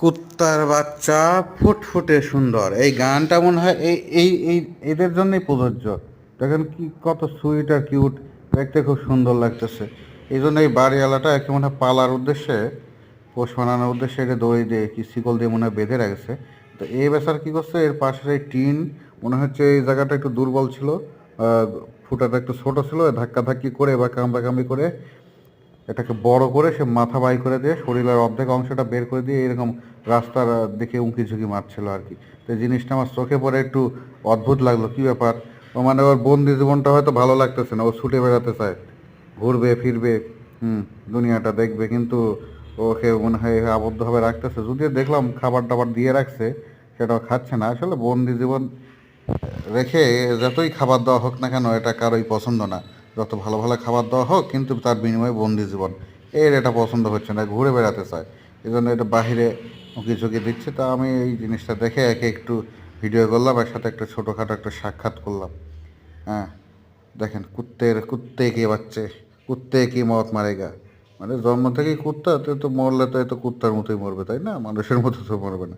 কুত্তার বাচ্চা ফুটফুটে সুন্দর, এই গানটা মনে হয় এই এই এই এদের জন্যই প্রযোজ্য। দেখেন কি কত সুইট আর কিউট, দেখতে খুব সুন্দর লাগতেছে। এই জন্য এই বাড়িওয়ালাটা একে মনে হয় পালার উদ্দেশ্যে, পোষ মানানোর উদ্দেশ্যে এটা দড়ি দিয়ে কি শিকল দিয়ে মনে হয় বেঁধে রাখছে। তো এই বেচার কি করছে, এর পাশের এই টিন মনে হচ্ছে এই জায়গাটা একটু দুর্বল ছিল, ফুটাটা একটু ছোট ছিল, ধাক্কাধাক্কি করে বা কামড়াকামড়ি করে এটাকে বড় করে সে মাথা বাই করে দিয়ে শরীরের অর্ধেক অংশটা বের করে দিয়ে এরকম রাস্তার দিকে উঁকি ঝুঁকি মারছিল আর কি। তো এই জিনিসটা আমার চোখে পড়ে একটু অদ্ভুত লাগলো, কী ব্যাপার। ও মানে ওর বন্দি জীবনটা হয়তো ভালো লাগতেছে না, ও ছুটে বেড়াতে চায়, ঘুরবে ফিরবে, দুনিয়াটা দেখবে, কিন্তু ওকে মনে হয় আবদ্ধভাবে রাখতেছে। যদিও দেখলাম খাবার দাবার দিয়ে রাখছে, সেটাও খাচ্ছে না। আসলে বন্দি জীবন রেখে যতই খাবার দেওয়া হোক না কেন এটা কারোই পছন্দ না। যত ভালো ভালো খাবার দেওয়া হোক কিন্তু তার বিনিময়ে বন্দি জীবন, এর এটা পছন্দ হচ্ছে না, ঘুরে বেড়াতে চায়। এই জন্য এটা বাহিরে উঁকি ঝুঁকি দিচ্ছে। তা আমি এই জিনিসটা দেখে একে একটু ভিডিও করলাম, এর সাথে একটা ছোটোখাটো একটা সাক্ষাৎ করলাম। হ্যাঁ, দেখেন কুত্তে কি বাচ্চে, কুত্তে কি মত মারেগা। মানে জন্ম থেকেই কুত্তা, তো মরলে তো এ তো কুত্তার মতোই মরবে, তাই না? মানুষের মতো তো মরবে না।